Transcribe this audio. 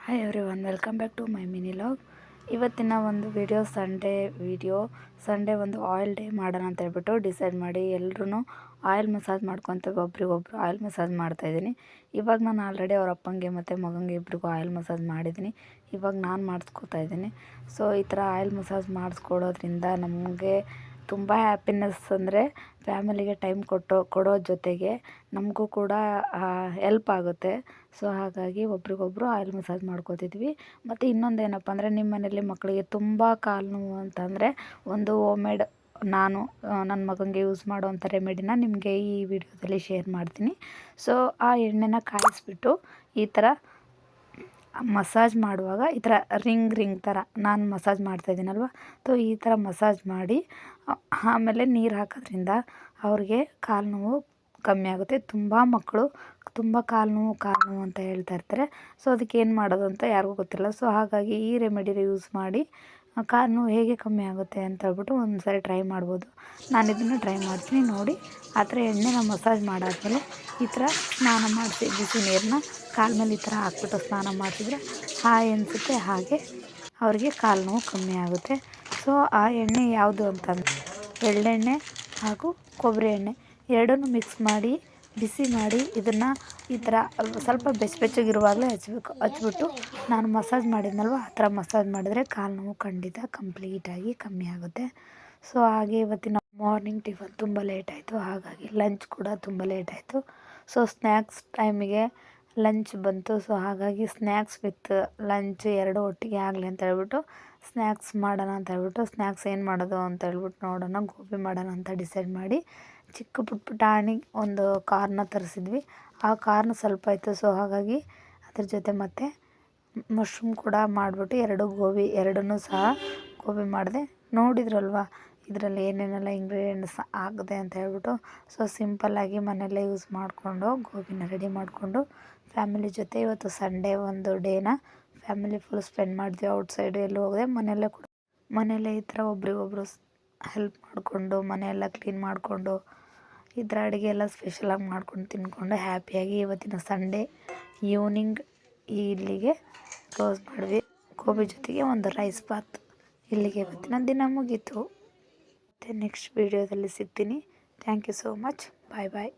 Hi everyone, welcome back to my mini log. ಇವತ್ತಿನ ಒಂದು Sunday ಒಂದು ಆಯಿಲ್ ಡೇ ಮಾಡೋಣ ಅಂತ ಹೇಳ್ಬಿಟ್ಟು ಡಿಸೈಡ್ ಮಾಡಿ ಎಲ್ಲರೂ ಆಯಿಲ್ ಮಸಾಜ್ ಮಾಡ್ಕೊತ ಒಬ್ರಿಗೊಬ್ರು ಆಯಿಲ್ ಮಸಾಜ್ ಮಾಡ್ತಾಯಿದ್ದೀನಿ. ಇವಾಗ ನಾನು ಆಲ್ರೆಡಿ ಅವ್ರ ಅಪ್ಪಂಗೆ ಮತ್ತು ಮಗನಿಗೆ ಇಬ್ರಿಗೂ ಆಯಿಲ್ ಮಸಾಜ್ ಮಾಡಿದ್ದೀನಿ. ಇವಾಗ ನಾನು ಮಾಡಿಸ್ಕೊತಾ ಇದ್ದೀನಿ. ಸೊ ಈ ಥರ ಆಯಿಲ್ ಮಸಾಜ್ ಮಾಡಿಸ್ಕೊಡೋದ್ರಿಂದ ನಮಗೆ ತುಂಬ ಹ್ಯಾಪಿನೆಸ್, ಅಂದರೆ ಫ್ಯಾಮಿಲಿಗೆ ಟೈಮ್ ಕೊಡೋ ಜೊತೆಗೆ ನಮಗೂ ಕೂಡ ಹೆಲ್ಪ್ ಆಗುತ್ತೆ. ಸೊ ಹಾಗಾಗಿ ಒಬ್ರಿಗೊಬ್ರು ಆಯಿಲ್ ಮಸಾಜ್ ಮಾಡ್ಕೋತಿದ್ವಿ. ಮತ್ತು ಇನ್ನೊಂದೇನಪ್ಪ ಅಂದರೆ, ನಿಮ್ಮ ಮನೇಲಿ ಮಕ್ಕಳಿಗೆ ತುಂಬ ಕಾಲು ನೋವು ಅಂತಂದರೆ ಒಂದು ಹೋಮ್ಮೇಡ್ ನಾನು ನನ್ನ ಮಗನಿಗೆ ಯೂಸ್ ಮಾಡೋವಂಥ ರೆಮಿಡಿನ ನಿಮಗೆ ಈ ವಿಡಿಯೋದಲ್ಲಿ ಶೇರ್ ಮಾಡ್ತೀನಿ. ಸೊ ಆ ಎಣ್ಣೆನ ಕಾಯಿಸ್ಬಿಟ್ಟು ಈ ಥರ ಮಸಾಜ್ ಮಾಡುವಾಗ ಈ ಥರ ರಿಂಗ್ ಥರ ನಾನು ಮಸಾಜ್ ಮಾಡ್ತಾಯಿದ್ದೀನಲ್ವ, ಸೊ ಈ ಥರ ಮಸಾಜ್ ಮಾಡಿ ಆಮೇಲೆ ನೀರು ಹಾಕೋದ್ರಿಂದ ಅವ್ರಿಗೆ ಕಾಲು ನೋವು ಕಮ್ಮಿ ಆಗುತ್ತೆ. ತುಂಬ ಮಕ್ಕಳು ತುಂಬ ಕಾಲು ನೋವು ಅಂತ ಹೇಳ್ತಾ ಇರ್ತಾರೆ. ಸೊ ಅದಕ್ಕೆ ಏನು ಮಾಡೋದು ಅಂತ ಯಾರಿಗೂ ಗೊತ್ತಿಲ್ಲ. ಸೊ ಹಾಗಾಗಿ ಈ ರೆಮಿಡಿನ ಯೂಸ್ ಮಾಡಿ ಕಾಲು ನೋವು ಹೇಗೆ ಕಮ್ಮಿ ಆಗುತ್ತೆ ಅಂತ ಹೇಳ್ಬಿಟ್ಟು ಒಂದು ಸಾರಿ ಟ್ರೈ ಮಾಡ್ಬೋದು. ನಾನು ಇದನ್ನು ಟ್ರೈ ಮಾಡ್ತೀನಿ ನೋಡಿ. ಆ ಥರ ಎಣ್ಣೆನ ಮಸಾಜ್ ಮಾಡಾದಮೇಲೆ ಈ ಥರ ಸ್ನಾನ ಮಾಡಿಸಿ, ಬಿಸಿ ನೀರನ್ನ ಕಾಲ ಮೇಲೆ ಈ ಥರ ಹಾಕ್ಬಿಟ್ಟು ಸ್ನಾನ ಮಾಡಿಸಿದ್ರೆ ಹಾಯ್ ಅನಿಸುತ್ತೆ. ಹಾಗೆ ಅವ್ರಿಗೆ ಕಾಲು ನೋವು ಕಮ್ಮಿ ಆಗುತ್ತೆ. ಸೊ ಆ ಎಣ್ಣೆ ಯಾವುದು ಅಂತಂದರೆ ಎಳ್ಳೆಣ್ಣೆ ಹಾಗೂ ಕೊಬ್ಬರಿ ಎಣ್ಣೆ ಎರಡನ್ನೂ ಮಿಕ್ಸ್ ಮಾಡಿ ಬಿಸಿ ಮಾಡಿ ಇದನ್ನು ಈ ಥರ ಸ್ವಲ್ಪ ಬೆಚ್ಚಗಿರುವಾಗಲೇ ಹಚ್ಬಿಟ್ಟು ನಾನು ಮಸಾಜ್ ಮಾಡಿದ್ನಲ್ವ ಆ ಥರ ಮಸಾಜ್ ಮಾಡಿದರೆ ಕಾಲು ನೋವು ಖಂಡಿತ ಕಂಪ್ಲೀಟಾಗಿ ಕಮ್ಮಿ ಆಗುತ್ತೆ. ಸೊ ಹಾಗೆ ಇವತ್ತಿನ ಮಾರ್ನಿಂಗ್ ಟಿಫನ್ ತುಂಬ ಲೇಟ್ ಆಯಿತು, ಹಾಗಾಗಿ ಲಂಚ್ ಕೂಡ ತುಂಬ ಲೇಟ್ ಆಯಿತು. ಸೊ ಸ್ನ್ಯಾಕ್ಸ್ ಟೈಮಿಗೆ ಲಂಚ್ ಬಂತು. ಸೊ ಹಾಗಾಗಿ ಸ್ನ್ಯಾಕ್ಸ್ ವಿತ್ ಲಂಚ್ ಎರಡು ಒಟ್ಟಿಗೆ ಆಗಲಿ ಅಂತ ಹೇಳ್ಬಿಟ್ಟು ಸ್ನ್ಯಾಕ್ಸ್ ಮಾಡೋಣ ಅಂತ ಹೇಳ್ಬಿಟ್ಟು ಸ್ನ್ಯಾಕ್ಸ್ ಏನು ಮಾಡೋದು ಅಂತ ಹೇಳ್ಬಿಟ್ಟು ನೋಡೋಣ, ಗೋಬಿ ಮಾಡೋಣ ಅಂತ ಡಿಸೈಡ್ ಮಾಡಿ ಚಿಕ್ಕ ಪುಟಾಣಿ ಒಂದು ಕಾರ್ನ ತರಿಸಿದ್ವಿ. ಆ ಕಾರ್ನ್ ಸ್ವಲ್ಪ ಇತ್ತು. ಸೊ ಹಾಗಾಗಿ ಅದ್ರ ಜೊತೆ ಮತ್ತು ಮಶ್ರೂಮ್ ಕೂಡ ಮಾಡಿಬಿಟ್ಟು ಎರಡನ್ನೂ ಸಹ ಗೋಬಿ ಮಾಡಿದೆ. ನೋಡಿದ್ರಲ್ವ ಇದರಲ್ಲಿ ಏನೇನೆಲ್ಲ ಇಂಗ್ರೀಡಿಯೆಂಟ್ಸ್ ಆಗಿದೆ ಅಂತ ಹೇಳ್ಬಿಟ್ಟು. ಸೊ ಸಿಂಪಲ್ಲಾಗಿ ಮನೆಯಲ್ಲೇ ಯೂಸ್ ಮಾಡಿಕೊಂಡು ಗೋಬಿನ ರೆಡಿ ಮಾಡಿಕೊಂಡು ಫ್ಯಾಮಿಲಿ ಜೊತೆ ಇವತ್ತು ಸಂಡೇ ಒಂದು ಡೇನ ಫ್ಯಾಮಿಲಿ ಫುಲ್ ಸ್ಪೆಂಡ್ ಮಾಡಿದ್ವಿ. ಔಟ್ಸೈಡ್ ಎಲ್ಲೂ ಹೋಗದೆ ಮನೆಯಲ್ಲೇ ಈ ಥರ ಒಬ್ರಿಗೊಬ್ರು ಹೆಲ್ಪ್ ಮಾಡಿಕೊಂಡು ಮನೆಯೆಲ್ಲ ಕ್ಲೀನ್ ಮಾಡಿಕೊಂಡು ಈ ಥರ ಅಡುಗೆ ಎಲ್ಲ ಸ್ಪೆಷಲಾಗಿ ಮಾಡ್ಕೊಂಡು ತಿಂದ್ಕೊಂಡು ಹ್ಯಾಪಿಯಾಗಿ ಇವತ್ತಿನ ಸಂಡೇ ಈವ್ನಿಂಗ್ ಇಲ್ಲಿಗೆ ಕ್ಲೋಸ್ ಮಾಡಿದ್ವಿ. ಗೋಬಿ ಜೊತೆಗೆ ಒಂದು ರೈಸ್ ಬಾತ್. ಇಲ್ಲಿಗೆ ಇವತ್ತಿನ ದಿನ ಮುಗೀತು. ಮತ್ತು ನೆಕ್ಸ್ಟ್ ವೀಡಿಯೋದಲ್ಲಿ ಸಿಗ್ತೀನಿ. Thank you so much. Bye bye.